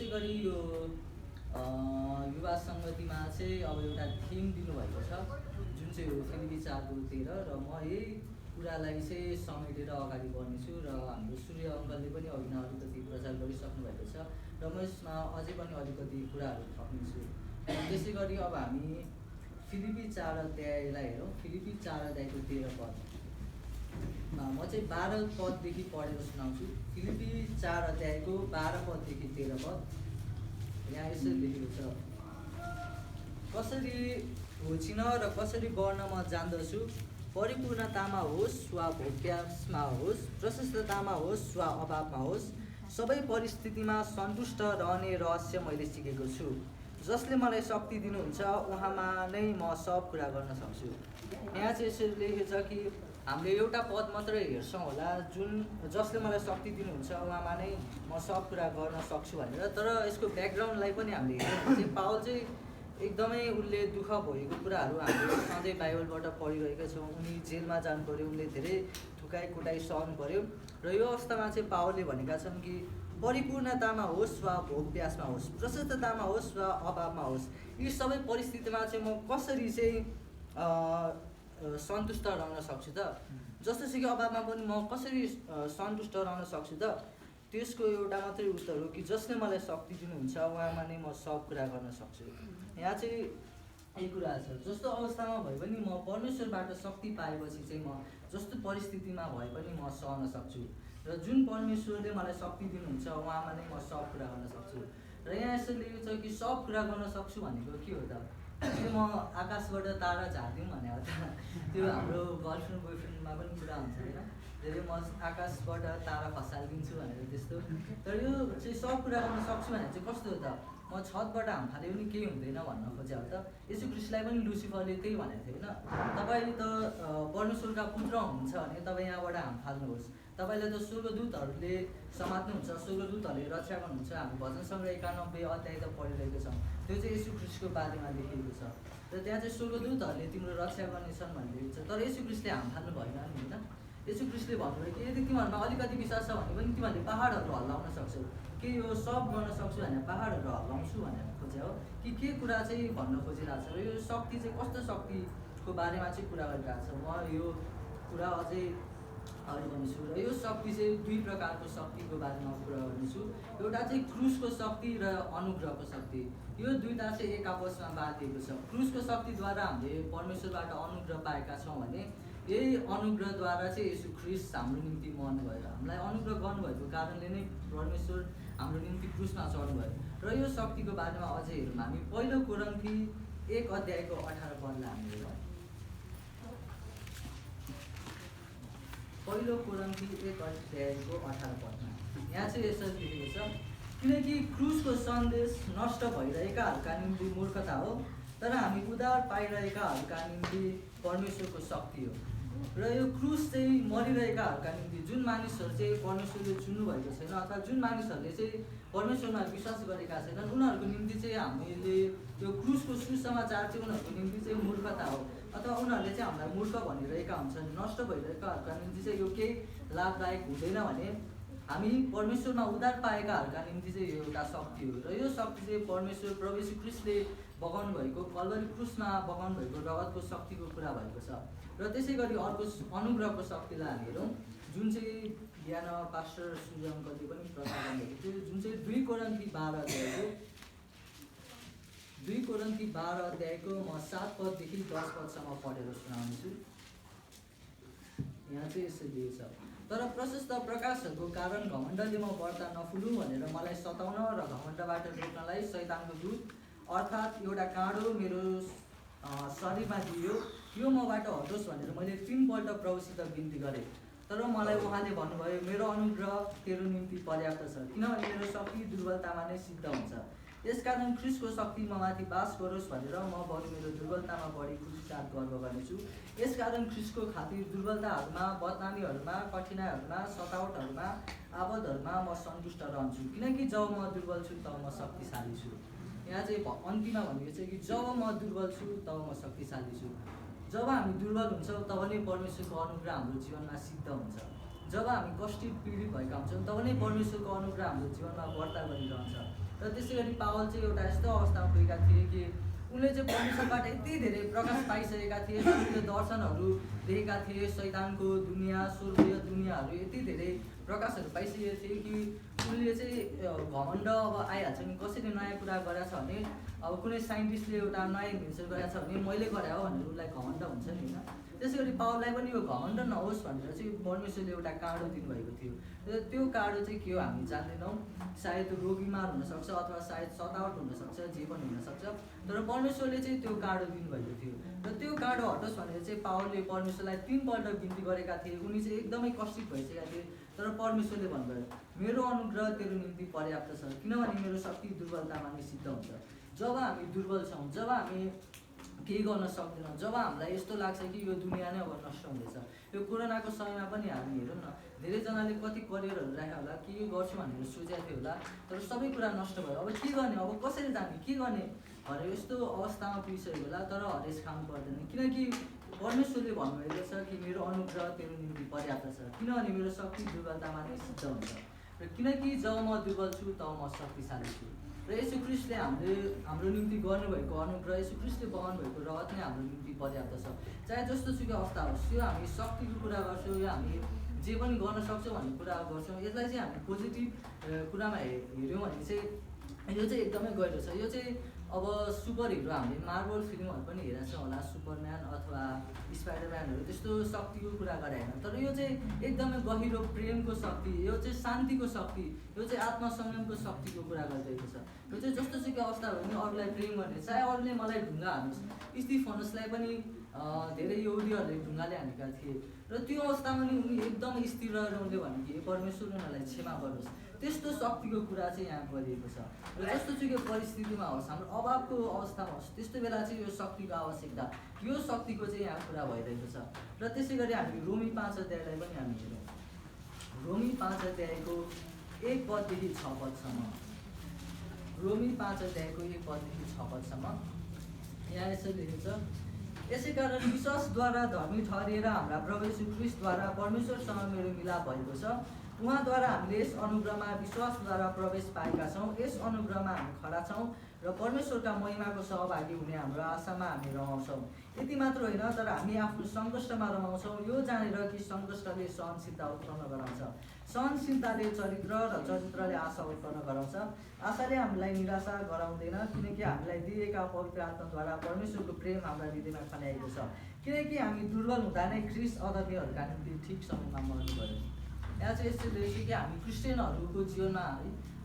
त्यसै गरी यो युवा सङ्गतिमा चाहिँ अब एउटा थिम दिनुभएको छ जुन चाहिँ हो फिलिपी 4:13 र म यही कुरालाई चाहिँ समेटेर अगाडि बढ्नेछु र हाम्रो सूर्य अङ्कलले पनि अघि नै अलिकति प्रचार गरिसक्नु भएको छ र म यसमा अझै पनि अलिकति कुराहरू थप्नेछु। त्यसै गरी अब हामी फिलिपी 4:13 हेरौँ। फिलिपी 4:13 पद म चाहिँ 12 पददेखि पढेर सुनाउँछु। फिलिपी 4:12 पददेखि 13 पद यहाँ यसरी लेखेको छ, कसरी होचिन र कसरी बढ्न म जान्दछु, परिपूर्णतामा होस् वा भोग्यासमा होस्, प्रशस्ततामा होस् वा अभावमा होस्, सबै परिस्थितिमा सन्तुष्ट रहने रहस्य मैले सिकेको छु। जसले मलाई शक्ति दिनुहुन्छ उहाँमा नै म सब कुरा गर्न सक्छु। यहाँ चाहिँ यसरी लेखेको छ कि हामीले एउटा पद मात्रै हेर्छौँ होला, जुन जसले मलाई शक्ति दिनुहुन्छ उहाँमा नै म सब कुरा गर्न सक्छु भनेर। तर यसको ब्याकग्राउन्डलाई पनि हामीले हेर्छौँ चाहिँ पावल चाहिँ एकदमै उसले दुःख भएको कुराहरू हामीले सधैँ बाइबलबाट पढिरहेका छौँ। उनी जेलमा जानु पऱ्यो, उनले धेरै ठुकाइ कुटाइ सहनु पऱ्यो र यो अवस्थामा चाहिँ पावलले भनेका छन् कि परिपूर्णतामा होस् वा भोग्यासमा होस्, प्रशस्ततामा होस् वा अभावमा होस्, यी सबै परिस्थितिमा चाहिँ म कसरी चाहिँ सन्तुष्ट रहन सक्छु त, जस्तो कि अभावमा पनि म कसरी सन्तुष्ट रहन सक्छु त, त्यसको एउटा मात्रै उत्तर हो कि जसले मलाई शक्ति दिनुहुन्छ उहाँमा नै म सब कुरा गर्न सक्छु। यहाँ चाहिँ यही कुरा छ, जस्तो अवस्थामा भए पनि म परमेश्वरबाट शक्ति पाएपछि चाहिँ म जस्तो परिस्थितिमा भए पनि म सहन सक्छु र जुन परमेश्वरले मलाई शक्ति दिनुहुन्छ उहाँमा नै म सब कुरा गर्न सक्छु। र यहाँ यसरी लेखेको छ कि सब कुरा गर्न सक्छु भनेको के हो त, त्यो म आकाशबाट तारा झारिदिउँ भने हो त, त्यो हाम्रो गर्लफ्रेन्ड बोयफ्रेन्डमा पनि कुरा हुन्छ होइन, धेरै म आकाशबाट तारा खसालिदिन्छु भनेर त्यस्तो। तर यो चाहिँ सब कुरा गर्न सक्छु भने चाहिँ कस्तो हो त, म छतबाट हाम फाल्यो पनि केही हुँदैन भन्न खोज्या हो त। यसु ख्रिस्टलाई पनि लुसिफरले त्यही भनेको थियो होइन, तपाईँ त परमेश्वरका पुत्र हुनुहुन्छ भने तपाईँ यहाँबाट हाम फाल्नुहोस्, तपाईँलाई त स्वर्गदूतहरूले समात्नुहुन्छ, स्वर्गदूतहरूले रक्षा गर्नुहुन्छ। हामी भजन सङ्ग्रह 91 अध्याय त पढिरहेको छौँ, त्यो चाहिँ यसु ख्रिस्टको बारेमा लेखिएको छ र त्यहाँ चाहिँ स्वर्गदूतहरूले तिम्रो रक्षा गर्नेछन् भनेको छ। तर यसु ख्रिस्टले हाम फाल्नु भएन नि होइन। यसु ख्रिस्टले भन्नुभयो कि यदि तिमीहरूमा अलिकति विश्वास छ भने पनि तिमीहरूले पहाडहरू हल्लाउन सक्छौ, के यो सब गर्न सक्छु भने पहाडहरू हल्लाउँछु भनेर खोज्या हो कि के कुरा चाहिँ भन्न खोजिरहेको छ। र यो शक्ति चाहिँ कस्तो शक्तिको बारेमा चाहिँ कुरा गरिरहेको छ, म यो कुरा अझै अगाडि गर्नेछु। र यो शक्ति चाहिँ दुई प्रकारको शक्तिको बारेमा कुरा गर्नेछु, एउटा चाहिँ क्रुसको शक्ति र अनुग्रहको शक्ति। यो दुईवटा चाहिँ एक आपसमा बाँधिएको छ। क्रुसको शक्तिद्वारा हामीले परमेश्वरबाट अनुग्रह पाएका छौँ भने यही अनुग्रहद्वारा चाहिँ यसु ख्रिस्ट हाम्रो निम्ति मर्नुभयो, हामीलाई अनुग्रह गर्नुभएको कारणले नै परमेश्वर हाम्रो निम्ति क्रुसमा चढ्नुभयो। र यो शक्तिको बारेमा अझै हेरौँ हामी, पहिलो कोरिन्थी 1 अध्यायको 18 पदलाई हामीले हेरौँ। पहिलो कोरिन्थी 1 अध्यायको 18 पदमा यहाँ चाहिँ यसरी लेखेको छ, किनकि क्रुसको सन्देश नष्ट भइरहेकाहरूका निम्ति मूर्खता हो, तर हामी उद्धार पाइरहेकाहरूका निम्ति परमेश्वरको शक्ति हो। र यो क्रुस चाहिँ मरिरहेकाहरूका निम्ति, जुन मानिसहरू चाहिँ परमेश्वरले चुन्नु भएको छैन अथवा जुन मानिसहरूले चाहिँ परमेश्वरमा विश्वास गरेका छैनन् उनीहरूको निम्ति चाहिँ हामीले यो क्रुसको सुसमाचार चाहिँ उनीहरूको निम्ति चाहिँ मूर्खता हो, अथवा उनीहरूले चाहिँ हामीलाई मूर्ख भनिरहेका हुन्छन्। नष्ट भइरहेकाहरूका निम्ति चाहिँ यो केही लाभदायक हुँदैन भने हामी परमेश्वरमा उद्धार पाएकाहरूका निम्ति चाहिँ यो एउटा शक्ति हो। र यो शक्ति चाहिँ परमेश्वर प्रभु यीशु ख्रिस्टले बगाउनु भएको कल्वरी क्रुसमा बगाउनु भएको रगतको शक्तिको कुरा भएको छ। र त्यसै गरी अर्को अनुग्रहको शक्तिलाई हामी हेरौँ, जुन चाहिँ बिहान पास्टर सूर्य अङ्कलले पनि प्रचार गर्नुभएको थियो, जुन चाहिँ 2 कोरिन्थी 12 अध्यायको म 7 पददेखि 10 पदसम्म पढेर सुनाउनेछु। यहाँ चाहिँ यसरी दिएको छ, तर प्रशस्त प्रकाशहरूको कारण घमण्डले म बढ्ता नफुलु भनेर मलाई सताउन र घमण्डबाट रोक्नलाई शैतानको दूत अर्थात् एउटा काँडो मेरो शरीरमा दियो, यो मबाट हटोस् भनेर मैले 3 पल्ट प्रभुसित बिन्ती गरेँ। तर मलाई उहाँले भन्नुभयो, मेरो अनुग्रह तेरो निम्ति पर्याप्त छ, किनभने मेरो शक्ति दुर्बलतामा नै सिद्ध हुन्छ। यसकारण ख्रिस्टको शक्ति ममाथि बास गरोस् भनेर म बरु मेरो दुर्बलतामा बढी खुसीसाथ गर्व गर्नेछु। यसकारण ख्रिस्टको खातिर दुर्बलताहरूमा, बदनामीहरूमा, कठिनाइहरूमा, सतावटहरूमा, आपदहरूमा म सन्तुष्ट रहन्छु, किनकि जब म दुर्बल छु तब म शक्तिशाली छु। यहाँ चाहिँ अन्तिममा भनेको छ कि जब म दुर्बल छु तब म शक्तिशाली छु। जब हामी दुर्बल हुन्छौँ तब नै परमेश्वरको अनुग्रह हाम्रो जीवनमा सिद्ध हुन्छ। जब हामी कष्टित पीडित भएका हुन्छौँ तब नै परमेश्वरको अनुग्रह हाम्रो जीवनमा वर्ता गरिरहन्छ। र त्यसै गरी पावल चाहिँ एउटा यस्तो अवस्थामा पुगेका थिए कि उनले चाहिँ परमेश्वरबाट यति धेरै प्रकाश पाइसकेका थिए, उनले दर्शनहरू देखेका थिए, शैतानको दुनियाँ, स्वर्गीय दुनियाँहरू यति धेरै प्रकाशहरू पाइसकेका थिए कि उनले चाहिँ घमण्ड अब आइहाल्छ नि। कसरी नयाँ कुरा गरेछ भने अब कुनै साइन्टिस्टले एउटा नयाँ इन्भेन्सन गरेछ भने मैले गरे हो भनेर उसलाई घमण्ड हुन्छ नि होइन। त्यसै गरी पावललाई पनि यो घमण्ड नहोस् भनेर चाहिँ परमेश्वरले एउटा काँडो दिनुभएको थियो। र त्यो काँडो चाहिँ के हो हामी जान्दैनौँ। सायद रोग बिमार हुनसक्छ अथवा सायद सतावट हुनसक्छ, जे पनि हुनसक्छ, तर परमेश्वरले चाहिँ त्यो काँडो दिनुभएको थियो। र त्यो काँडो हटोस् भनेर चाहिँ पावलले परमेश्वरलाई 3 पल्ट बिन्ती गरेका थिए। उनी चाहिँ एकदमै कष्टित भइसकेका थिए, तर परमेश्वरले भन्नुभयो मेरो अनुग्रह तेरो निम्ति पर्याप्त छ, किनभने मेरो शक्ति दुर्बलतामा नै सिद्ध हुन्छ। जब हामी दुर्बल छौँ, जब हामी केही गर्न सक्दैनौँ, जब हामीलाई यस्तो लाग्छ कि यो दुनियाँ नै अब नष्ट हुँदैछ। यो कोरोनाको समयमा पनि हामी हेरौँ न, धेरैजनाले कति करियरहरू राख्यो होला, के गर्छु भनेर सोचेको थियो होला, तर सबै कुरा नष्ट भयो। अब के गर्ने, अब कसरी जाने, के गर्ने भनेर यस्तो अवस्थामा पुगिसकेको होला, तर हरेस खानु पर्दैन, किनकि परमेश्वरले भन्नुभएको छ कि मेरो अनुग्रह तेरो निम्ति पर्याप्त छ, किनभने मेरो शक्ति दुर्बलतामा नै सिद्ध हुन्छ। र किनकि जब म दुर्बल छु तब म शक्तिशाली छु। र यसु ख्रीष्टले हाम्रो निम्ति गर्नुभएको अनुग्रह, यसु ख्रीष्टले बगाउनु भएको रगत नै हाम्रो निम्ति पर्याप्त छ। चाहे जस्तो सुकै अवस्था होस्, यो हामी शक्तिको कुरा गर्छौँ, यो हामी जे पनि गर्न सक्छौँ भन्ने कुरा गर्छौँ, यसलाई चाहिँ हामी पोजिटिभ कुरामा हेऱ्यौँ भने चाहिँ यो चाहिँ एकदमै गहिरो छ। यो चाहिँ अब सुपर हिरो हामीले मार्बल फिल्महरू पनि हेरेको छौँ होला, सुपरम्यान अथवा स्पाइडरम्यानहरू, त्यस्तो शक्तिको कुरा गरे होइन, तर यो चाहिँ एकदमै गहिरो प्रेमको शक्ति, यो चाहिँ शान्तिको शक्ति, यो चाहिँ आत्मसंयमको शक्तिको कुरा गरिरहेको छ। यो चाहिँ जस्तो सुकै अवस्था भयो भने अरूलाई प्रेम गर्ने, चाहे अरूले मलाई ढुङ्गा हानुहोस्, स्टिफनसलाई पनि धेरै यहुदीहरूले ढुङ्गाले हानेका थिए, र त्यो अवस्थामा नि उनी एकदम स्थिर रहेर उनले भने कि परमेश्वर उनीहरूलाई क्षमा गर्नुहोस्। त्यस्तो शक्तिको कुरा चाहिँ यहाँ गरिएको छ। र जस्तो सुकै परिस्थितिमा होस्, हाम्रो अभावको अवस्थामा होस्, त्यस्तो बेला चाहिँ यो शक्तिको आवश्यकता, यो शक्तिको चाहिँ यहाँ कुरा भइरहेको छ। र त्यसै गरी हामी रोमी 5 अध्यायलाई पनि हामी हेरौँ। रोमी 5 अध्यायको 1 पददेखि 6 पदसम्म, रोमी 5 अध्यायको 1 पददेखि 6 पदसम्म यहाँ यसरी लेखेको छ, यसै कारण विश्वासद्वारा धर्मी ठहरिएर हाम्रा प्रभु येशू ख्रीष्टद्वारा परमेश्वरसँग मेरो मिलाप भएको छ। उहाँद्वारा हामीले यस अनुग्रहमा विश्वासद्वारा प्रवेश पाएका छौँ। यस अनुग्रहमा हामी खडा छौँ र परमेश्वरका महिमाको सहभागी हुने हाम्रो आशामा हामी रमाउँछौँ। यति मात्र होइन, तर हामी आफ्नो सङ्कष्टमा रमाउँछौँ, यो जानेर कि सङ्कष्टले सहनशीलता उत्पन्न गराउँछ, सहनशीलताले चरित्र र चरित्रले आशा उत्पन्न गराउँछ। आशाले हामीलाई निराशा गराउँदैन, किनकि हामीलाई दिएका पवित्र आत्माद्वारा परमेश्वरको प्रेम हाम्रा हृदयमा खन्याएको छ। किनकि हामी दुर्बल हुँदा नै ख्रीष्ट अधर्मीहरूका निम्ति ठिक समयमा मर्नुभयो। यहाँ चाहिँ यस्तो लेख्छु कि हामी क्रिस्चियनहरूको जीवनमा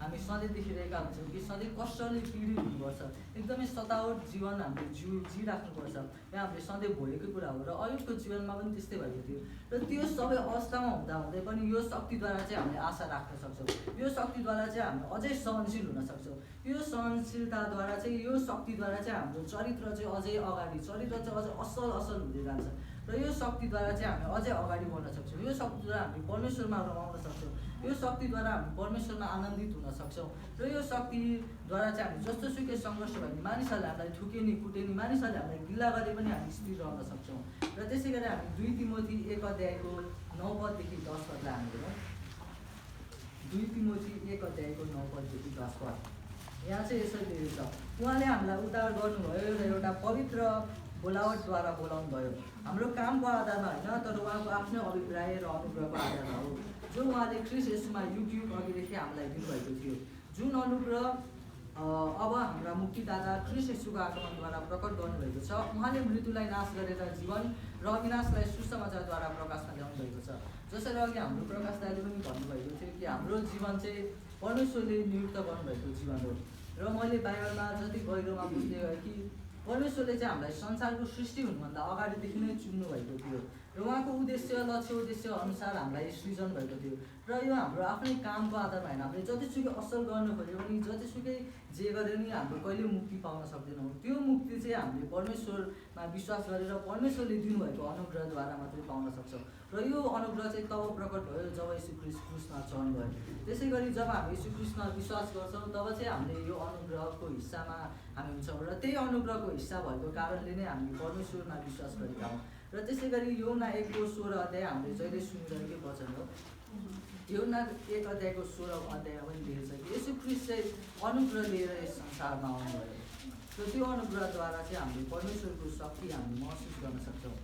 हामी सधैँ देखिरहेका हुन्छौँ कि सधैँ कष्टले पीडित हुनुपर्छ, एकदमै सतावट जीवन हामीले जिराख्नुपर्छ, यो हामीले सधैँ भोगेको कुरा हो। र अयुबको जीवनमा पनि त्यस्तै भएको थियो। र त्यो सबै अवस्थामा हुँदै पनि यो शक्तिद्वारा चाहिँ हामीले आशा राख्न सक्छौँ, यो शक्तिद्वारा चाहिँ हामी अझै सहनशील हुन सक्छौँ। यो सहनशीलताद्वारा चाहिँ, यो शक्तिद्वारा चाहिँ हाम्रो चरित्र चाहिँ अझै अगाडि, चरित्र चाहिँ अझै असल हुँदै जान्छ। र यो शक्तिद्वारा चाहिँ हामी अझै अगाडि बढ्न सक्छौँ। यो शक्तिद्वारा हामी परमेश्वरमा रमाउन सक्छौँ। यो शक्तिद्वारा हामी परमेश्वरमा आनन्दित हुन सक्छौँ। र यो शक्तिद्वारा चाहिँ हामी जस्तो सुकै सङ्घर्ष भयो भने, मानिसहरूले हामीलाई ठुकेनी कुटेनी, मानिसहरूले हामीलाई गिल्ला गरे पनि हामी स्थिर रहन सक्छौँ। र त्यसै गरी हामी 2 तिमोथी 1 अध्यायको 9 पददेखि 10 पदलाई हामी हेरौँ। 2 तिमोथी 1 अध्यायको 9 पददेखि 10 पद यहाँ चाहिँ यसरी लेखेको छ, उहाँले हामीलाई उद्धार गर्नुभयो र एउटा पवित्र बोलावटद्वारा बोलाउनु भयो, हाम्रो कामको आधारमा होइन, तर उहाँको आफ्नो अभिप्राय र अनुग्रहको आधारमा हो, जो उहाँले ख्रीष्ट येशूमा युग अघिदेखि हामीलाई दिनुभएको थियो, जुन अनुग्रह अब हाम्रा मुक्तिदाता ख्रीष्ट येशूको आगमनद्वारा प्रकट गर्नुभएको छ। उहाँले मृत्युलाई नाश गरेर जीवन र अविनाशलाई सुसमाचारद्वारा प्रकाशमा ल्याउनु भएको छ। जसरी अघि हाम्रो प्रकाश दाइले पनि भन्नुभएको थियो कि हाम्रो जीवन चाहिँ परमेश्वरले नियुक्त गर्नुभएको जीवन हो। र मैले बाइबलमा जति गहिरोमा बुझ्दै गएँ कि परमेश्वरले चाहिँ हामीलाई संसारको सृष्टि हुनुभन्दा अगाडिदेखि नै चुन्नु भएको थियो, र उहाँको लक्ष्य अनुसार हामीलाई सृजन भएको थियो। र यो हाम्रो आफ्नै कामको आधारमा होइन, हामीले जतिसुकै असल गर्नु खोज्यो भने, जतिसुकै जे गरे पनि हाम्रो कहिले मुक्ति पाउन सक्दैनौँ। त्यो मुक्ति चाहिँ हामीले परमेश्वरमा विश्वास गरेर परमेश्वरले दिनुभएको अनुग्रहद्वारा मात्रै पाउन सक्छौँ। र यो अनुग्रह चाहिँ तब प्रकट भयो जब येशू ख्रीष्ट क्रुसमा चढ्नु भयो। त्यसै गरी जब हामी येशू ख्रीष्टमा विश्वास गर्छौँ, तब चाहिँ हामीले यो अनुग्रहको हिस्सामा हामी हुन्छौँ, र त्यही अनुग्रहको हिस्सा भएको कारणले नै हामी परमेश्वरमा विश्वास गरेका हौँ। र त्यसै गरी यूहन्ना 1:16 अध्याय हामीले जहिले सुनिरहेकै वचन हो। यूहन्ना 1 अध्यायको 16 अध्यायमा पनि लेखेको छ कि येशू ख्रीष्ट चाहिँ अनुग्रह लिएर यस संसारमा आउनुभयो र त्यो अनुग्रहद्वारा चाहिँ हामीले परमेश्वरको शक्ति हामी महसुस गर्न सक्छौँ।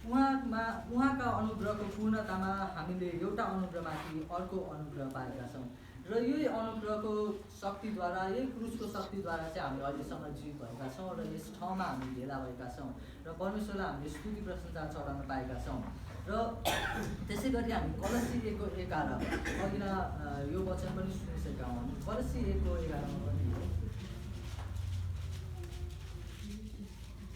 उहाँका अनुग्रहको पूर्णतामा हामीले एउटा अनुग्रहमाथि अर्को अनुग्रह पाएका छौँ र यही अनुग्रहको शक्तिद्वारा यही क्रुसको शक्तिद्वारा चाहिँ हामी अहिलेसम्म जीवित भएका छौँ र यस ठाउँमा हामी भेला भएका छौँ र परमेश्वरलाई हामीले स्तुति प्रशंसा चढाउन पाएका छौँ। र त्यसै गरी हामी कलसी 1:11 अघि यो वचन पनि सुनिसकेका हौँ। कलसी 1:11 पनि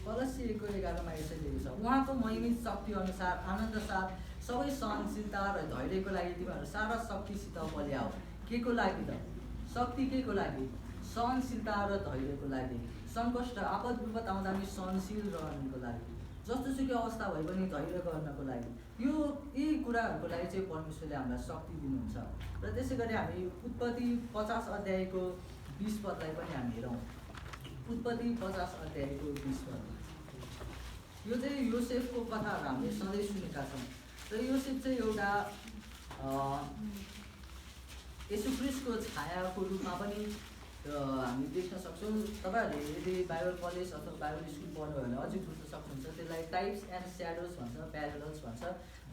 कलसी 1:11 यसरी लेखेको छ, उहाँको महिमित शक्ति अनुसार आनन्द साथ सबै सहनशीलता र धैर्यको लागि तिमीहरू सारा शक्तिसित बल्याऊ। के को लागि त? शक्ति के को लागि? सहनशीलता र धैर्यको लागि, सङ्कष्ट आपद विपद आउँदा पनि सहनशील रहनुको लागि, जस्तोसुकै अवस्था भए पनि धैर्य गर्नको लागि। यी कुराहरूको लागि चाहिँ परमेश्वरले हामीलाई शक्ति दिनुहुन्छ। र त्यसै गरी हामी उत्पत्ति 50 अध्यायको 20 पदलाई पनि हामी हेरौँ। उत्पत्ति 50 अध्यायको 20 पद, यो चाहिँ योसेफको कथाहरू हामीले सधैँ सुनेका छौँ र योसेफ चाहिँ एउटा येशू ख्रीष्टको छायाको रूपमा पनि हामी देख्न सक्छौँ। तपाईँहरूले यदि बाइबल कलेज अथवा बाइबल स्कुल पढ्नुभयो भने अझै बुझ्न सक्नुहुन्छ। त्यसलाई टाइप्स एन्ड स्याडोज भन्छ, प्यारलल्स भन्छ,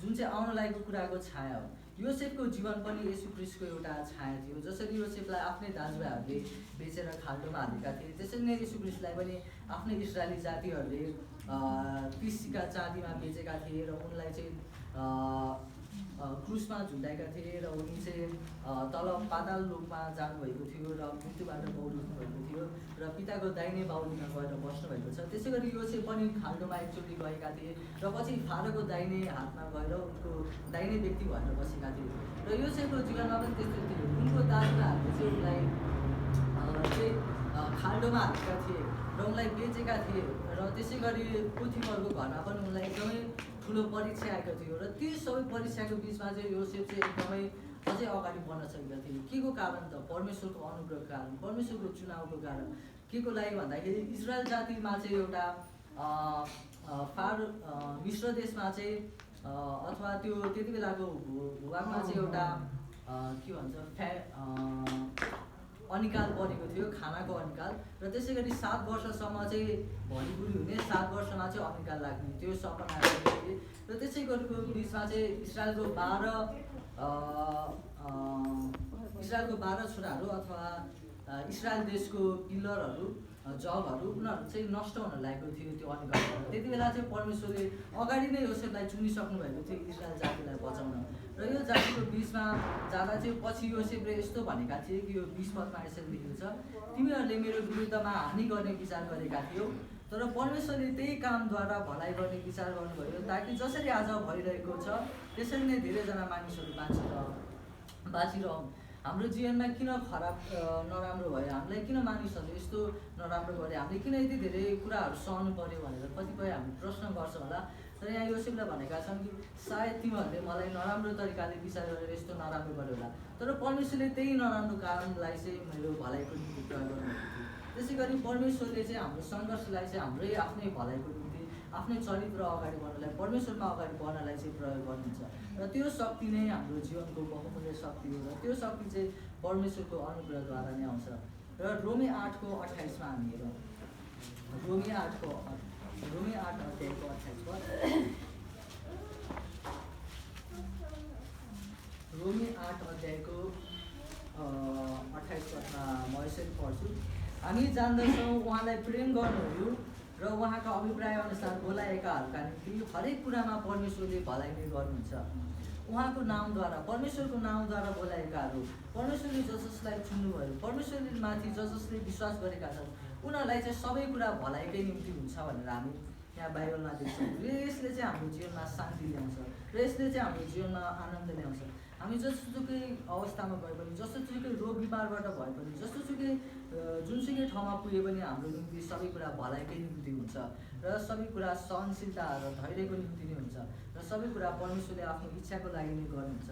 जुन चाहिँ आउन लागेको कुराको छाया हो। योसेफको जीवन पनि येशू ख्रीष्टको एउटा छाया थियो। जसरी योसेफलाई आफ्नै दाजुभाइहरूले बेचेर खाल्डोमा हालेका थिए, त्यसरी नै येशू ख्रीष्टलाई पनि आफ्नै इस्रायली जातिहरूले 30 सिक्का चाँदीमा बेचेका थिए र उनलाई चाहिँ क्रुसमा झुन्डाएका थिए र उनी चाहिँ तल पाताल लोकमा जानुभएको थियो र मृत्युबाट बौलिनु भएको थियो र पिताको दाहिने बाहुलीमा गएर बस्नुभएको छ। त्यसै गरी योसेफ पनि खाल्डोमा एकचोटि गएका थिए र पछि फारोको दाहिने हातमा गएर उनको दाहिने व्यक्ति भएर बसेका थिए र योसेफको जीवनमा पनि त्यस्तै थियो। उनको दाजुभाइहरूले चाहिँ उनलाई चाहिँ खाल्डोमा हालेका थिए र उनलाई बेचेका थिए र त्यसै गरी पोथिफरको घरमा पनि उनलाई एकदमै ठुलो परीक्षा आएको थियो र ती सबै परीक्षाको बिचमा चाहिँ योसेफ चाहिँ एकदमै अझै अगाडि बढ्न सकेका थिए। के को कारण त? परमेश्वरको अनुग्रहको कारण, परमेश्वरको चुनावको कारण। के को लागि भन्दाखेरि इजरायल जातिमा चाहिँ एउटा मिश्र देशमा चाहिँ अथवा त्यो त्यति बेलाको भूभागमा चाहिँ एउटा के भन्छ अनिकाल परेको थियो, खानाको अनिकाल। र त्यसै गरी 7 वर्षसम्म चाहिँ भरिपुरी हुने, 7 वर्षमा चाहिँ अनिकाल लाग्ने, त्यो सपना आएको थियो। र त्यसै गरेको बिचमा चाहिँ इजरायलको 12 छोराहरू अथवा इजरायल देशको पिल्लरहरू, जगहरू, उनीहरू चाहिँ नष्ट हुन लागेको थियो त्यो अनिकाल। त्यति बेला चाहिँ परमेश्वरले अगाडि नै योसेफलाई चुनिसक्नु भएको थियो इजरायल जातिलाई बचाउन। र यो जातिको बिचमा जाँदा चाहिँ पछि योसेफले यस्तो भनेका थिए कि यो 20 पदमा यसरी लेखेको छ, तिमीहरूले मेरो विरुद्धमा हानि गर्ने विचार गरेका थियौ, तर परमेश्वरले त्यही कामद्वारा भलाइ गर्ने विचार गर्नुभयो, ताकि जसरी आज भइरहेको छ त्यसरी नै धेरैजना मानिसहरू बाँचिरहँ। हाम्रो जीवनमा किन खराब नराम्रो भयो, हामीलाई किन मानिसहरूले यस्तो नराम्रो गरे, हामीले किन यति धेरै कुराहरू सहनु पर्यो भनेर कतिपय हामी प्रश्न गर्छौँ होला। तर यहाँ योसेफले भनेका छन् कि सायद तिमीहरूले मलाई नराम्रो तरिकाले विचार गरेर यस्तो नराम्रो गर्यो होला, तर परमेश्वरले त्यही नराम्रो कारणलाई चाहिँ मेरो भलाइको निम्ति प्रयोग गर्नुभएको थियो। त्यसै गरी परमेश्वरले चाहिँ हाम्रो सङ्घर्षलाई चाहिँ हाम्रै आफ्नै भलाइको निम्ति, आफ्नै चरित्र अगाडि बढ्नलाई, परमेश्वरमा अगाडि बढ्नलाई चाहिँ प्रयोग गर्नुहुन्छ। र त्यो शक्ति नै हाम्रो जीवनको बहुमूल्य शक्ति हो र त्यो शक्ति चाहिँ परमेश्वरको अनुग्रहद्वारा नै आउँछ। र रोमी 8:28 हामी हेरौँ। रोमी 8 अध्यायको 28 पद। रोमी 8 अध्यायको 28 पदमा म यसरी पढ्छु, हामी जान्दछौँ उहाँलाई प्रेम गर्नुहुयो र उहाँका अभिप्राय अनुसार बोलाएकाहरूका निम्ति हरेक कुरामा परमेश्वरले भलाइ नै गर्नुहुन्छ। उहाँको नामद्वारा, परमेश्वरको नामद्वारा बोलाएकाहरू, परमेश्वरले जसलाई चुन्नुभयो, परमेश्वरले माथि जसले विश्वास गरेका छन् उनीहरूलाई चाहिँ सबै कुरा भलाइकै निम्ति हुन्छ भनेर हामी यहाँ बाइबलमा देख्छौँ। र यसले चाहिँ हाम्रो जीवनमा शान्ति ल्याउँछ र यसले चाहिँ हाम्रो जीवनमा आनन्द ल्याउँछ। हामी जस्तोसुकै अवस्थामा गए पनि, जस्तोसुकै रोग बिमारबाट भए पनि, जस्तोसुकै जुनसुकै ठाउँमा पुगे पनि हाम्रो निम्ति सबै कुरा भलाइकै निम्ति हुन्छ र सबै कुरा सहनशीलता र धैर्यको निम्ति नै हुन्छ र सबै कुरा परमेश्वरले आफ्नो इच्छाको लागि नै गर्नुहुन्छ।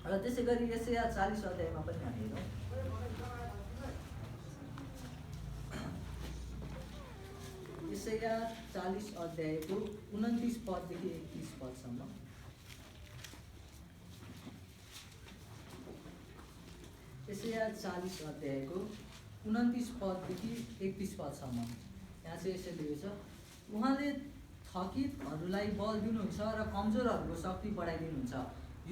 र त्यसै गरी यशाया 40 अध्यायमा पनि हामी हेरौँ। यशाया 40 अध्यायको 29 पददेखि 31 पदसम्म। यशाया 40 अध्यायको 29 पददेखि 31 पदसम्म। यहाँ चाहिँ यसरी लेखेको छ, उहाँले थकितहरूलाई बल दिनुहुन्छ र कमजोरहरूको शक्ति बढाइदिनुहुन्छ।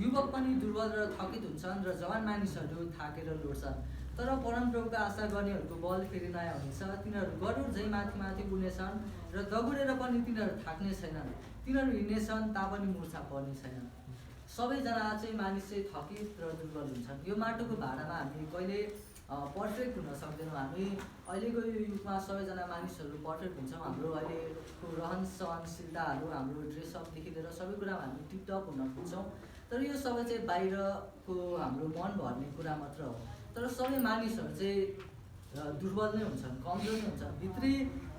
युवक पनि दुर्बल र थकित हुन्छन् र जवान मानिसहरू थाकेर लड्छन्। तर परमप्रभुको आशा गर्नेहरूको बल फेरि नयाँ हुनेछ। तिनीहरू गरुड झैँ माथि माथि उड्नेछन् र दगुरेर पनि तिनीहरू थाक्ने छैनन्। तिनीहरू हिँड्नेछन् तापनि मुर्छा पर्ने छैन। सबैजना चाहिँ मानिस चाहिँ थकित र दुर्बल हुन्छन्। यो माटोको भाँडामा हामी कहिले पर्फेक्ट हुन सक्दैनौँ। हामी अहिलेको यो युगमा सबैजना मानिसहरू पर्फेक्ट हुन्छौँ। हाम्रो अहिलेको रहन सहनशीलताहरू, हाम्रो ड्रेसअपदेखि लिएर सबै कुरामा हामी टिपटप हुन पुग्छौँ। तर यो सबै चाहिँ बाहिरको हाम्रो मन भर्ने कुरा मात्र हो। तर सबै मानिसहरू चाहिँ दुर्बल नै हुन्छन्, कमजोर नै हुन्छन्। भित्री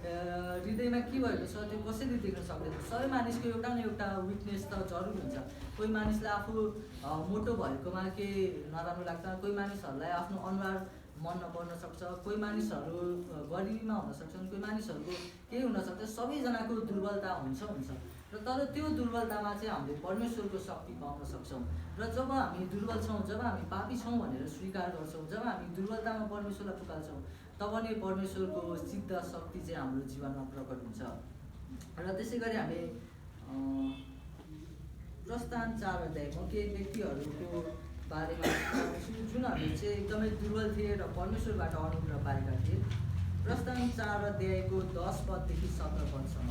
हृदयमा के भएको छ त्यो कसैले देख्न सक्दैन। सबै मानिसको एउटा न एउटा विकनेस त जरुर हुन्छ। कोही मानिसलाई आफू मोटो भएकोमा केही नराम्रो लाग्छ, कोही मानिसहरूलाई आफ्नो अनुहार मन नपर्न सक्छ, कोही मानिसहरू गरिबीमा हुन सक्छन्, कोही मानिसहरूको केही हुनसक्छ। सबैजनाको दुर्बलता हुन्छ। र तर त्यो दुर्बलतामा चाहिँ हामीले परमेश्वरको शक्ति पाउन सक्छौँ। र जब हामी दुर्बल छौँ, जब हामी पापी छौँ भनेर स्वीकार गर्छौँ, जब हामी दुर्बलतामा परमेश्वरलाई पुकार्छौँ, तब नै परमेश्वरको सिद्ध शक्ति चाहिँ हाम्रो जीवनमा प्रकट हुन्छ। र त्यसै गरी हामी प्रस्थान 4 अध्यायमा केही व्यक्तिहरूको बारेमा जुनहरू चाहिँ एकदमै दुर्बल थिए र परमेश्वरबाट अनुग्रह पाएका थिए। प्रस्थान 4 अध्यायको 10 पददेखि 17 पदसम्म।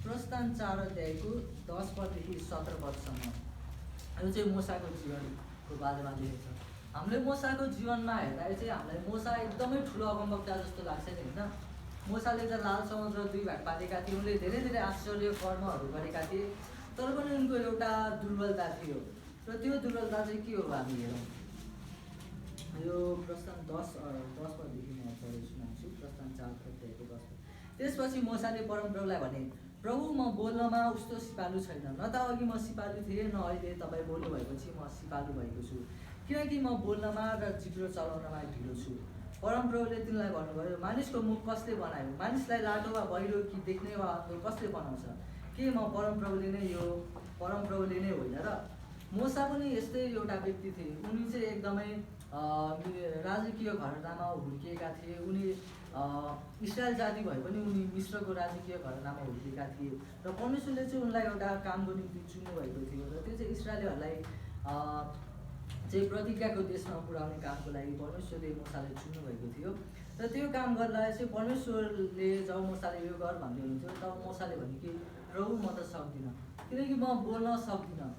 प्रस्थान 4 अध्यायको 10 पददेखि 17 पदसम्म यो चाहिँ मोसाको जीवनको बारेमा लेखेको छ। हामीले मोसाको जीवनमा हेर्दाखेरि चाहिँ हामीलाई मोसा एकदमै ठुलो अगमवक्ता जस्तो लाग्छ नि, होइन? मोसाले त लाल समुद्र 2 भाग पारेका थिए, उनले धेरै धेरै आश्चर्य कर्महरू गरेका थिए। तर पनि उनको एउटा दुर्बलता थियो। र त्यो दुर्बलता चाहिँ के हो हामी हेरौँ। यो प्रस्थान 10 पददेखि म पढेर सुनाउँछु। प्रस्थान 4 अध्यायको 10 पद। त्यसपछि मोसाले परमप्रभुलाई भने, प्रभु, म बोल्नमा उस्तो सिपालु छैन। न त अघि म सिपालु थिएँ, न अहिले तपाईँ बोल्नु भएपछि म सिपालु भएको छु। किनकि म बोल्नमा र जिब्रो चलाउनमा ढिलो छु। परमप्रभुले तिनलाई भन्नुभयो, मानिसको मुख कसले बनायो? मानिसलाई लाटो वा बहिरो कि देख्ने वा अन्धो कसले बनाउँछ? के म परमप्रभुले नै होइन र? मोसा पनि यस्तै एउटा व्यक्ति थिए। उनी चाहिँ एकदमै राजकीय घरानामा हुर्किएका थिए। उनी इस्रायल जाति भए पनि उनी मिश्रको राजकीय घरानामा हुर्किएका थिए। र परमेश्वरले चाहिँ उनलाई एउटा कामको निम्ति चुन्नु भएको थियो। र त्यो चाहिँ इस्रायलीहरूलाई चाहिँ प्रतिज्ञाको देशमा पुर्याउने कामको लागि परमेश्वरले मोसालाई चुन्नु भएको थियो। र त्यो काम गर्नलाई चाहिँ परमेश्वरले जब मोसाले यो गर भन्दै हुन्थ्यो, तब मोसाले भने कि प्रभु, म त सक्दिनँ, किनकि म बोल्न सक्दिनँ।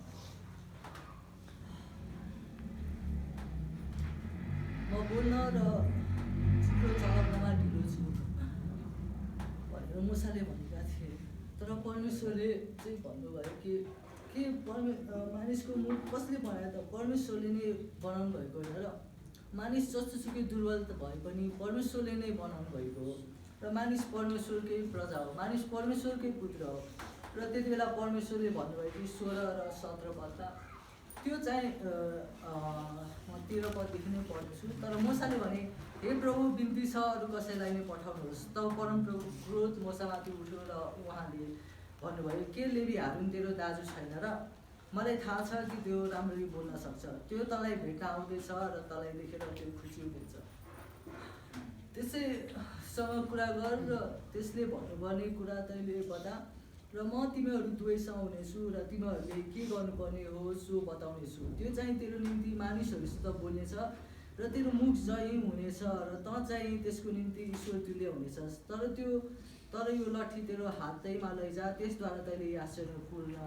म बोल्न र जिब्रो चलाउनमा ढिलो छु भनेर मोसाले भनेका थिए। तर परमेश्वरले चाहिँ भन्नुभयो कि मानिसको मुख कसले बनायो त? परमेश्वरले नै बनाउनु भएको होइन र? मानिस जस्तोसुकै दुर्बल भए पनि परमेश्वरले नै बनाउनु भएको हो। र मानिस परमेश्वरकै प्रजा हो, मानिस परमेश्वरकै पुत्र हो। र त्यति बेला परमेश्वरले भन्नुभयो कि 16 र 17 पदमा त्यो चाहिँ म 13 पददेखि नै पढ्दैछु। तर मोसाले भने, हे प्रभु, बिन्ती छ, अरू कसैलाई नै पठाउनुहोस्। तब परमप्रभु क्रोध मोसामाथि उठ्यो र उहाँले भन्नुभयो, के लेवी हारुन तेरो दाजु छैन र? मलाई थाहा छ कि त्यो राम्ररी बोल्न सक्छ। त्यो तँलाई भेट्न आउँदैछ र तँलाई देखेर त्यो खुसी हुनेछ। त्यसैसँग कुरा गर र त्यसले भन्नुपर्ने कुरा तैँले बता र म तिमीहरू दुवैसँग हुनेछु र तिमीहरूले के गर्नुपर्ने हो सो बताउनेछु। त्यो चाहिँ तेरो निम्ति मानिसहरूसित बोल्नेछ र तेरो मुख जय हुनेछ र तँ चाहिँ त्यसको निम्ति ईश्वर तुल्य हुनेछस्। तर यो लट्ठी तेरो हातैमा लैजा, त्यसद्वारा तैँले आश्चर्यपूर्ण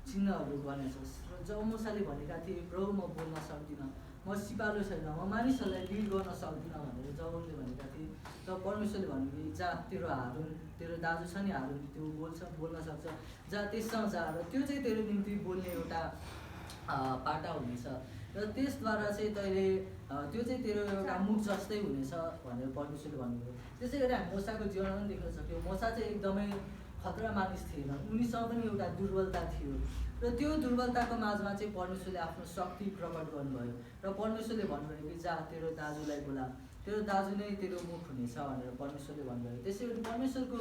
चिन्हहरू गर्नेछस्। र जब मोसाले भनेका थिए, प्रभु, म बोल्न सक्दिनँ, म सिपालु छैन, म मानिसहरूलाई लिड गर्न सक्दिनँ भनेर जब उनले भनेका थिए, तब परमेश्वरले भन्नुभयो, जा, तेरो दाजु छ नि हारुन, त्यो बोल्न सक्छ, जा त्यससँग जा र त्यो चाहिँ तेरो निम्ति बोल्ने एउटा पाटा हुनेछ र त्यसद्वारा चाहिँ तैँले त्यो चाहिँ तेरो एउटा मुख जस्तै हुनेछ भनेर परमेश्वरले भन्नुभयो। त्यसै गरी हामी मोसाको जीवनमा पनि देख्न सक्यौँ। मोसा चाहिँ एकदमै खतरा मानिस थिएन, उनीसँग पनि एउटा दुर्बलता थियो। र त्यो दुर्बलताको माझमा चाहिँ परमेश्वरले आफ्नो शक्ति प्रकट गर्नुभयो र परमेश्वरले भन्नुभयो कि जा, तेरो दाजुलाई बोला, तेरो दाजु नै तेरो मुख हुनेछ भनेर परमेश्वरले भन्नुभयो। त्यसै गरी परमेश्वरको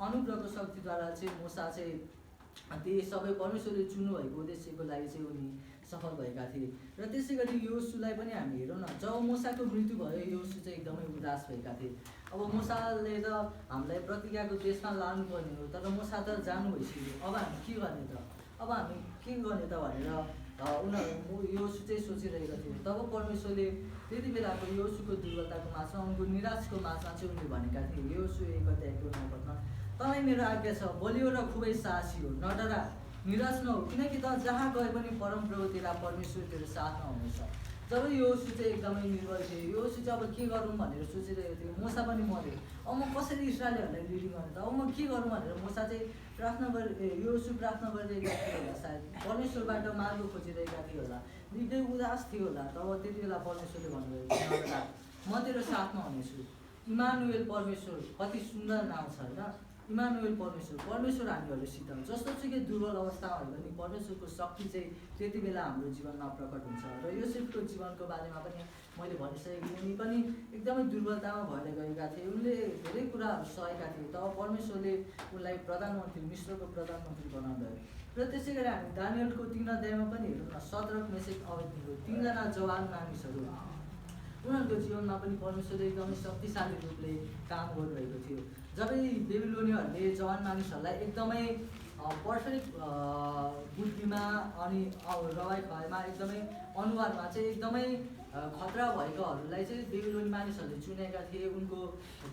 अनुग्रहको शक्तिद्वारा चाहिँ मोसा चाहिँ ती सबै परमेश्वरले चुन्नु भएको उद्देश्यको लागि चाहिँ उनी सफल भएका थिए। र त्यसै गरी योसुलाई पनि हामी हेरौँ न, जब मूसाको मृत्यु भयो योसु चाहिँ एकदमै उदास भएका थिए। अब मूसाले त हामीलाई प्रतिज्ञाको देशमा लानुपर्ने हो, तर मूसा त जानु भइसक्यो, अब हामी के गर्ने त, अब हामी के गर्ने त भनेर उनीहरू योसु चाहिँ सोचिरहेका थियो। तब परमेश्वरले त्यति बेलाको योसुको दुर्बलताको माझमा, उनको निराशको माझमा चाहिँ उनले भनेका थिए, योसु 1:9 तँलाई मेरो आज्ञा छ, बलियो र खुबै साहसी हो, नडरा, निराश नहो, किनकि त जहाँ गए पनि परमप्रभु तेरा परमेश्वर तेरो साथमा हुनेछ। जब योसु चाहिँ एकदमै निर्बल थियो, योसु चाहिँ अब के गरौँ भनेर सोचिरहेको थियो। मूसा पनि मऱ्यो, अब म कसरी इस्राएलीहरूलाई लिडिङ गर्ने त, अब म के गरौँ भनेर मूसा चाहिँ योसु प्रार्थना गरिरहेका थियो होला, सायद परमेश्वरबाट मार्ग खोजिरहेका थियो होला, निकै उदास थियो होला। तब त्यति बेला परमेश्वरले भन्नुभयो, म तेरो साथमा हुनेछु। इमानुएल परमेश्वर, कति सुन्दर नाम छ होइन, इमानुएल परमेश्वर हामीहरूसित। जस्तो सुकै दुर्बल अवस्थामा भयो भने परमेश्वरको शक्ति चाहिँ त्यति बेला हाम्रो जीवनमा प्रकट हुन्छ। र योसेफको जीवनको बारेमा पनि मैले भनिसकेको थिएँ, उनी पनि एकदमै दुर्बलतामा भएर गएका थिए, उनले धेरै कुराहरू सहेका थिए। तब परमेश्वरले उनलाई प्रधानमन्त्री, मिश्रको प्रधानमन्त्री बनाउनुभयो। र त्यसै गरी हामी दानियलको 3 अध्यायमा पनि हेरौँ न, सद्रक मेशक अबेदnego 3 जना जवान मानिसहरू, उनीहरूको जीवनमा पनि परमेश्वरले एकदमै शक्तिशाली रूपले काम गरिरहेको थियो। जब बेबिलोनीहरूले जवान मानिसहरूलाई एकदमै पर्फेक्ट बुद्धिमा अनि रवाइ खुवाइमा एकदमै अनुहारमा चाहिँ एकदमै खतरा भएकाहरूलाई चाहिँ बेबिलोनी मानिसहरूले चुनेका थिए उनको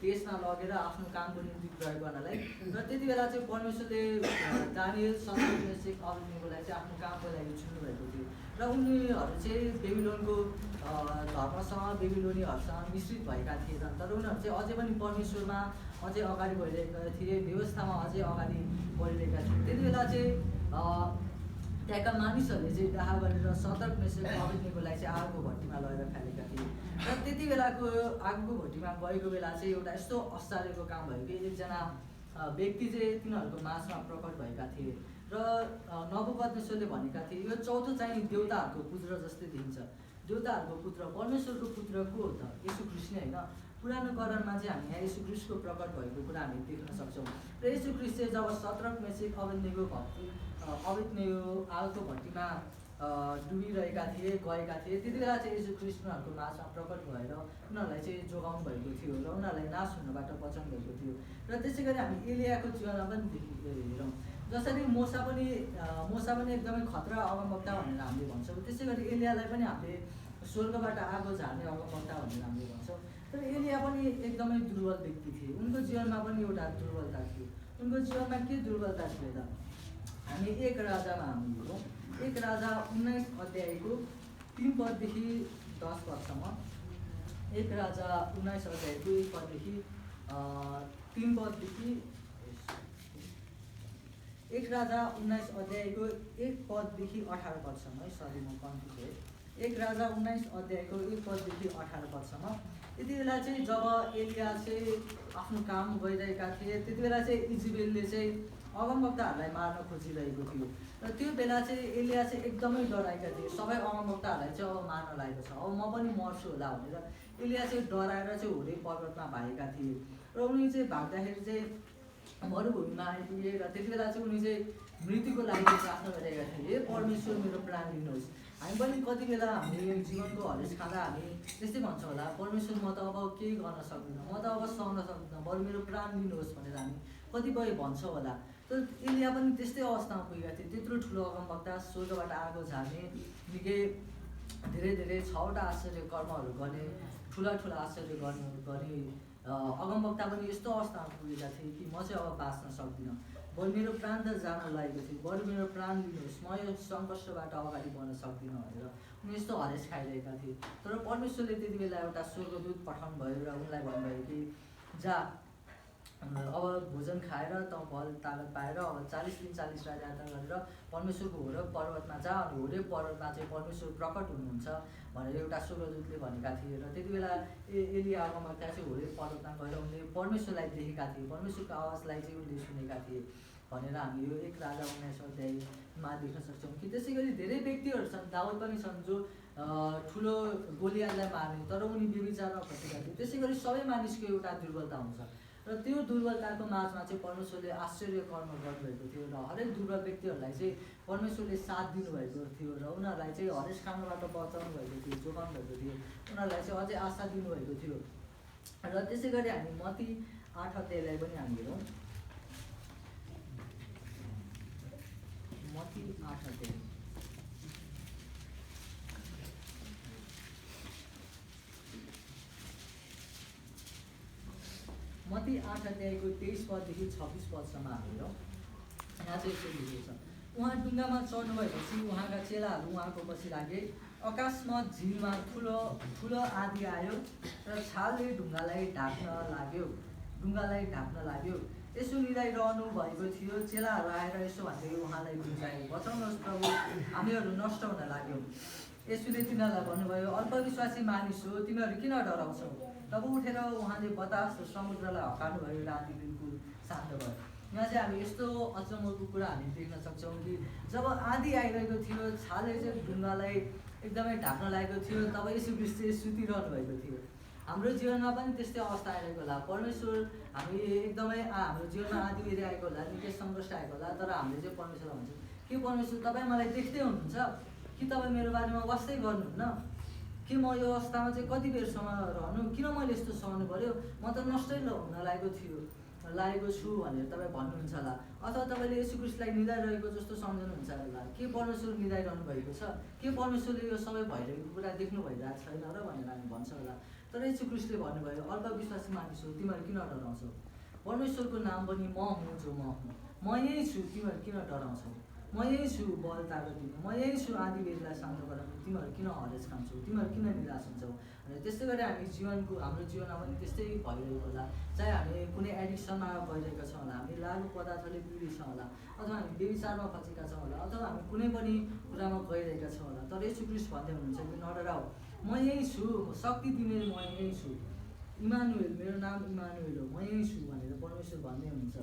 देशमा लगेर आफ्नो कामको निम्ति प्रयोग गर्नलाई। र त्यति बेला चाहिँ परमेश्वरले दानियल, सद्रक मेशक अबेदनेगोलाई चाहिँ आफ्नो कामको लागि चुन्नुभएको थियो। र उनीहरू चाहिँ बेबिलोनको धर्मसँग, बेबिलोनीहरूसँग मिश्रित भएका थिएनन्, तर उनीहरू चाहिँ अझै पनि परमेश्वरमा अझै अगाडि बढिरहेका थिए, व्यवस्थामा अझै अगाडि बढिरहेका थिए। त्यति बेला चाहिँ त्यहाँका मानिसहरूले चाहिँ डाहा गरेर सद्रक मेशक अबेदनेगोलाई चाहिँ आगोको भट्टीमा लगेर फालेका थिए। र त्यति बेलाको आगोको भट्टीमा गएको बेला चाहिँ एउटा यस्तो आश्चर्यको काम भयो कि एकजना व्यक्ति चाहिँ तिनीहरूको माझमा प्रकट भएका थिए। र नबुकदनेस्सरले भनेका थिए, यो चौथो चाहिँ देवताहरूको पुत्र जस्तै देखिन्छ। देवताहरूको पुत्र, परमेश्वरको पुत्र को हो त? येशू ख्रिस्ट नै होइन। पुरानो करारमा चाहिँ हामी यहाँ येशू ख्रिस्टको प्रकट भएको कुरा हामी देख्न सक्छौँ। र येशू ख्रिस्ट चाहिँ जब सद्रक मेशक अबेदनेगो आगोको भट्टीमा डुबिरहेका थिए, गएका थिए, त्यति बेला चाहिँ येशू ख्रिस्ट उनीहरूको माझमा प्रकट भएर उनीहरूलाई चाहिँ जोगाउनु भएको थियो र उनीहरूलाई नाश हुनबाट बचाउनु भएको थियो। र त्यसै गरी हामी एलियाको जीवनमा पनि हेरौँ, जसरी मूसा पनि एकदमै खतरा अगमवक्ता भनेर हामीले भन्छौँ, त्यसै गरी एलियालाई पनि हामीले स्वर्गबाट आगो झार्ने अगमवक्ता भनेर हामीले भन्छौँ। तर एलिया पनि एकदमै दुर्बल व्यक्ति थिए, उनको जीवनमा पनि एउटा दुर्बलता थियो। उनको जीवनमा के दुर्बलता थियो त? हामी 1 राजामा हामी हेरौँ, 1 राजा 19 अध्यायको 3 पददेखि 10 पदसम्म। 1 राजा 19 अध्यायको 1 पददेखि 3 पददेखि 1 राजा 19 अध्यायको 1 पददेखि 18 पदसम्म है, सरी म कन्फ्युज भएँ। 1 राजा 19 अध्यायको 1 पददेखि 18 पदसम्म। यति बेला चाहिँ जब एलिया चाहिँ आफ्नो काम गरिरहेका थिए, त्यति बेला चाहिँ इजेबेलले चाहिँ अगमवक्ताहरूलाई मार्न खोजिरहेको थियो। र त्यो बेला चाहिँ एलिया चाहिँ एकदमै डराएका थिए, सबै अगमवक्ताहरूलाई चाहिँ अब मार्न लागेको छ, अब म पनि मर्छु होला भनेर एलिया चाहिँ डराएर चाहिँ होरेब पर्वतमा भागेका थिए। र उनी चाहिँ भाग्दाखेरि चाहिँ मरुभूमिमा आइपुगे र त्यति बेला चाहिँ उनी चाहिँ मृत्युको लागि प्रार्थना गरिरहेका थिए, हे परमेश्वर मेरो प्राण लिनुहोस्। हामी पनि कति बेला हामीले जीवनको हरेस खाँदा हामी त्यस्तै भन्छौँ होला, परमेश्वर म त अब केही गर्न सक्दिनँ, म त अब सहन सक्दिनँ, बरु मेरो प्राण लिनुहोस् भनेर हामी कतिपय भन्छौँ होला। तर एलिया पनि त्यस्तै अवस्थामा पुगेका थिए, त्यत्रो ठुलो अगमवक्ता, स्वर्गबाट आगो झार्ने, निकै धेरै 6वटा आश्चर्य कर्महरू गर्ने, ठुला आश्चर्य गर्ने अगमवक्ता पनि यस्तो अवस्थामा पुगेका थिए कि म चाहिँ अब बाँच्न सक्दिनँ, बरु मेरो प्राण त जान लागेको थियो, बरु मेरो प्राण लिनुहोस्, म यो सङ्घर्षबाट अगाडि बढ्न सक्दिनँ भनेर उनी यस्तो हरेस खाइरहेका थिए। तर परमेश्वरले त्यति बेला एउटा स्वर्गदूत पठाउनु भयो र उनलाई भन्नुभयो कि जा, अब भोजन खाएर त बल तागत पाएर अब 40 दिन 40 रात यात्रा गरेर परमेश्वरको होरेब पर्वतमा जा, अनि होरेब पर्वतमा चाहिँ परमेश्वर प्रकट हुनुहुन्छ भनेर एउटा स्वर्गदूतले भनेका थिए। र त्यति बेला एलिया अगमवक्ता चाहिँ होरेब पर्वतमा गएर उनले परमेश्वरलाई देखेका थिए, परमेश्वरको आवाजलाई चाहिँ उनले सुनेका थिए भनेर हामी यो 1 राजा 19 अध्यायमा देख्न सक्छौँ। कि त्यसै गरी धेरै व्यक्तिहरू छन्, दाउद पनि छन् जो ठुलो गोलियातलाई मार्ने, तर उनी व्यभिचारमा फसेका थिए। त्यसै गरी सबै मानिसको एउटा दुर्बलता हुन्छ र र त्यो दुर्बलताको माझमा चाहिँ परमेश्वरले आश्चर्य कर्म गर्नुभएको थियो र हरेक दुर्बल व्यक्तिहरूलाई चाहिँ परमेश्वरले साथ दिनुभएको थियो र उनीहरूलाई चाहिँ हरेस खानाबाट बचाउनु भएको थियो, जोगाउनु भएको थियो, उनीहरूलाई चाहिँ अझै आशा दिनुभएको थियो। र त्यसै गरी हामी मत्ती 8 अध्यायलाई पनि हामी हेरौँ। मत्ती 8 अध्याय मत्ती 8 अध्यायको 23 पददेखि 26 पदसम्म हामी हेरौँ। यहाँ चाहिँ यसो लेखेको छ, उहाँ डुङ्गामा चढ्नुभएपछि उहाँका चेलाहरू उहाँको पछि लागे। अकस्मात झिलमा ठुलो ठुलो आँधी आयो र छालले ढुङ्गालाई ढाक्न लाग्यो। यसो निदाइरहनु भएको थियो। चेलाहरू आएर यसो भन्दै उहाँलाई बुझाए, बचाउनुहोस् प्रभु, हामीहरू नष्ट हुन लाग्यौँ। यसुले तिनीहरूलाई भन्नुभयो, अल्पविश्वासी मानिस हो, तिमीहरू किन डराउँछौ? तब उठेर उहाँले बतास र समुद्रलाई हकार्नुभयो र आँधी बिल्कुल शान्त भयो। यहाँ चाहिँ हामी यस्तो अचम्मको कुरा हामी देख्न सक्छौँ कि जब आँधी आइरहेको थियो, छालले चाहिँ ढुङ्गालाई एकदमै ढाक्न लागेको थियो, तब यीशु ख्रीष्ट चाहिँ सुतिरहनु भएको थियो। हाम्रो जीवनमा पनि त्यस्तै अवस्था आइरहेको होला। परमेश्वर हामी एकदमै हाम्रो जीवनमा आँधी बेरी आएको होला, निकै सङ्कष्ट आएको होला, तर हामीले चाहिँ परमेश्वरलाई भन्छौँ कि परमेश्वर तपाईँ मलाई देख्दै हुनुहुन्छ कि तपाईँ मेरो बारेमा वास्तै गर्नुहुन्न कि म यो अवस्थामा चाहिँ कति बेरसम्म रहनु, किन मैले यस्तो सहनु पऱ्यो, म त नष्टै हुन लागेको छु भनेर तपाईँ भन्नुहुन्छ होला। अथवा तपाईँले यीशु ख्रीष्टलाई निदाइरहेको जस्तो सम्झनुहुन्छ होला। के परमेश्वर निदाइरहनु भएको छ? के परमेश्वरले यो सबै भइरहेको कुरा देख्नु भइरहेको छैन र भनेर हामी भन्छ होला। तर यीशु ख्रीष्टले भन्नुभयो, अल्पविश्वासी मानिस हो, तिमीहरू किन डराउँछौ? परमेश्वरको नाम पनि म हुँ जो म हुँ, म यही छु, तिमीहरू किन डराउँछौ? म यही छु बल ताकत दिनु, म यही छु आँधी बेरीलाई शान्त गराउनु, तिमीहरू किन हरेस खान्छौ, तिमीहरू किन निराश हुन्छौ? अनि त्यस्तै गरी हाम्रो जीवनमा पनि त्यस्तै भइरहेको होला। चाहे हामी कुनै एडिक्सनमा गइरहेका छौँ होला, हामी लागु पदार्थले पीडित छौँ होला, अथवा हामी व्यभिचारमा फँसेका छौँ होला, अथवा हामी कुनै पनि कुरामा गइरहेका छौँ होला। तर यीशु ख्रीष्ट भन्दै हुनुहुन्छ कि नडराऊ, म यही छु, शक्ति दिने म यही छु, इमानुएल, मेरो नाम इमानुएल हो, म यही छु भनेर परमेश्वर भन्दै हुनुहुन्छ।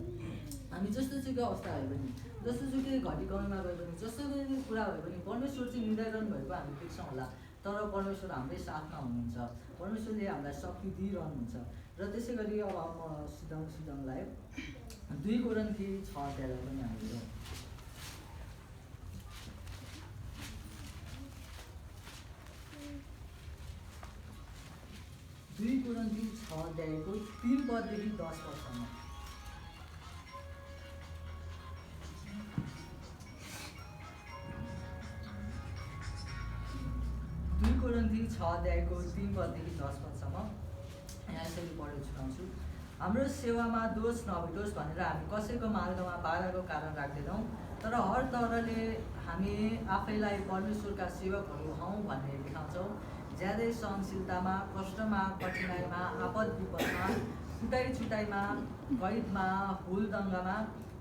हामी जस्तोसुकै अवस्था भए पनि, जस्तोसुकै घडी कमीमा गए पनि, जस्तोसुकै कुरा भए पनि परमेश्वर चाहिँ निदाइरहनु भएको हामी देख्छौँ होला। तर परमेश्वर हाम्रै साथमा हुनुहुन्छ, परमेश्वरले हामीलाई शक्ति दिइरहनुहुन्छ। र त्यसै गरी अब म सिद्धङलाई 2 कोरिन्थी 6 अध्यायलाई पनि हामी हेरौँ। 2 कोरिन्थी 6 अध्यायको 3 पददेखि 10 पदसम्म। 2 कोरिन्थी 6 अध्यायको 3 पददेखि 10 पदसम्म यहाँ यसरी पढेर सुनाउँछु। हाम्रो सेवामा दोष नभेटोस् भनेर हामी कसैको मार्गमा बाधाको कारण राख्दैनौँ, तर हर तरहले हामी आफैलाई परमेश्वरका सेवकहरू हौँ भन्ने देखाउँछौँ। ज्यादै सहनशीलतामा, कष्टमा, कठिनाइमा, आपद विपदमा, कुटाइछुटाइमा, कैदमा, हुलदङ्गामा,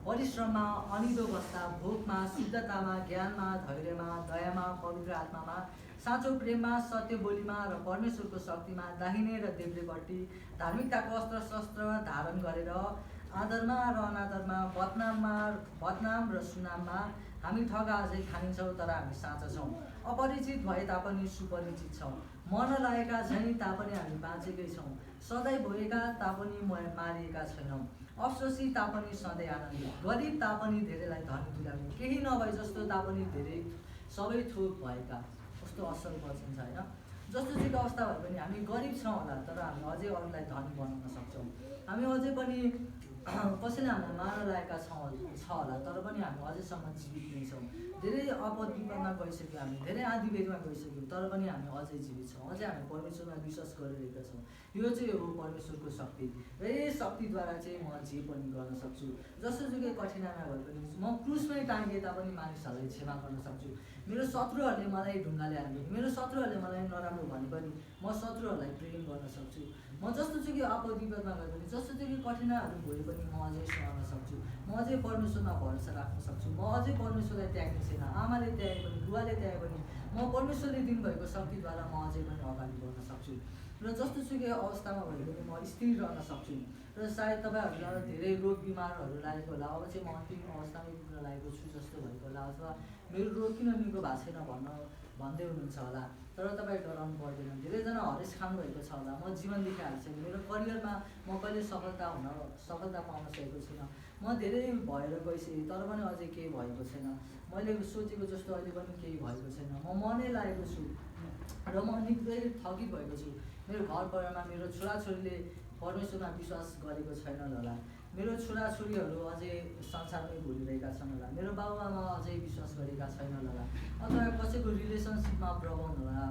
परिश्रममा, अनिदो बस्दा, भोकमा, शुद्धतामा, ज्ञानमा, धैर्यमा, दयामा, पवित्र आत्मामा, साँचो प्रेममा, सत्य बोलीमा र परमेश्वरको शक्तिमा, दाहिने र देब्रेपट्टि, धार्मिकताको अस्त्र शस्त्र धारण गरेर आदरमा र अनादरमा, बदनाम र सुनाममा हामी ठगा अझै ठानिन्छौँ, तर हामी साँचा छौँ। अपरिचित भए तापनि सुपरिचित छौँ, मर्न लागेका झैँ तापनि हामी बाँचेकै छौँ, सधैँ भोगेका तापनि मारिएका छैनौँ, अफसोसी तापनि सधैँ आनन्दित, गरिब तापनि धेरैलाई धनी तुल्याउने, केही नभए जस्तो तापनि धेरै सबै थोक भएका। कस्तो असल वचन छ होइन। जस्तोसुकै अवस्था भए पनि हामी गरिब छौँ होला, तर हामी अझै अरूलाई धनी बनाउन सक्छौँ। हामी अझै पनि कसैले हामीलाई मार्न लागेका छ होला, तर पनि हामी अझैसम्म जीवित नै छौँ। धेरै आपद विपदमा गइसक्यौँ, हामी धेरै आँधी बेरीमा गइसक्यौँ, तर पनि हामी अझै जीवित छौँ, अझै हामी परमेश्वरमा विश्वास गरिरहेका छौँ। यो चाहिँ हो परमेश्वरको शक्ति, र यही शक्तिद्वारा चाहिँ म जे पनि गर्न सक्छु। जस्तोसुकै कठिनाइमा भए पनि म क्रुसमै टाँगे तापनि मानिसहरूलाई क्षमा गर्न सक्छु। मेरो शत्रुहरूले मलाई ढुङ्गाले हाने, मेरो शत्रुहरूले मलाई नराम्रो भने पनि म शत्रुहरूलाई प्रेम गर्न सक्छु। म जस्तोसुकै आपद विपदमा गए पनि, जस्तोसुकै कठिनाइहरू भए पनि म अझै सहन सक्छु, म अझै परमेश्वरमा भरोसा राख्न सक्छु, म अझै परमेश्वरलाई त्याग्ने छैन। आमाले त्यागे पनि, बुवाले त्यागे पनि म परमेश्वरले दिनुभएको शक्तिद्वारा म अझै पनि अगाडि बढ्न सक्छु। र जस्तोसुकै अवस्थामा भए पनि म स्थिर रहन सक्छु। र सायद तपाईँहरूलाई धेरै रोग बिमारहरू लागेको होला, अब चाहिँ म अन्तिम अवस्थामै पुग्न लागेको छु जस्तो भएको होला, अथवा मेरो रोग किन निको भएको छैन भन्न भन्दै हुनुहुन्छ होला, तर तपाईँ डराउनु पर्दैन। धेरैजना हरेस खानुभएको छ होला, म जीवन देखाएको छैन, मेरो करियरमा म कहिले सफलता पाउन सकेको छुइनँ, म धेरै भएर गइसकेँ तर पनि अझै केही भएको छैन, मैले सोचेको जस्तो अहिले पनि केही भएको छैन, म मनै लागेको छु र म निकै थकित भएको छु। मेरो घर परिवारमा मेरो छोराछोरीले परमेश्वरमा विश्वास गरेको छैनन् होला, मेरो छोराछोरीहरू अझै संसारमै घुरिरहेका छन् होला, मेरो बाबुआमा अझै विश्वास गरेका छैनन् होला, अथवा कसैको रिलेसनसिपमा प्रब्लम होला,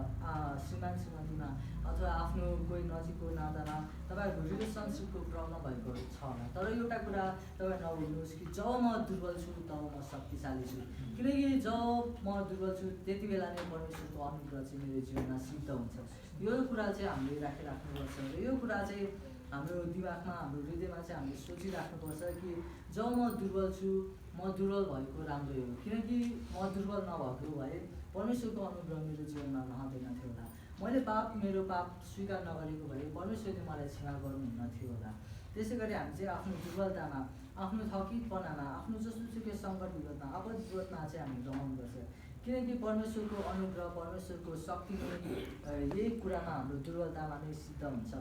श्रीमान श्रीमतीमा अथवा आफ्नो कोही नजिकको नातामा तपाईँहरूको रिलेसनसिपको प्रब्लम भएको छ होला। तर एउटा कुरा तपाईँ नभुल्नुहोस् कि जब म दुर्बल छु तब म शक्तिशाली छु, किनकि जब म दुर्बल छु त्यति बेला नै परमेश्वरको अनुग्रह चाहिँ मेरो जीवनमा सिद्ध हुन्छ। यो कुरा चाहिँ हामीले राखिराख्नुपर्छ र यो कुरा चाहिँ हाम्रो दिमागमा हाम्रो हृदयमा चाहिँ हामीले सोचिराख्नुपर्छ कि जब म दुर्बल छु म दुर्बल भएको राम्रै हो, किनकि म दुर्बल नभएको भए परमेश्वरको अनुग्रह मेरो जीवनमा रहँदैन थियो होला, मैले मेरो पाप स्वीकार नगरेको भए परमेश्वरले मलाई क्षमा गर्नुहुन्न थियो होला। त्यसै गरी हामी चाहिँ आफ्नो दुर्बलतामा, आफ्नो थकितपनामा, आफ्नो जस्तोसुकै सङ्कट विपदमा, आपद विपदमा चाहिँ हामी रहनुपर्छ, किनकि परमेश्वरको अनुग्रह परमेश्वरको शक्ति नै यही कुरामा हाम्रो दुर्बलतामा नै सिद्ध हुन्छ।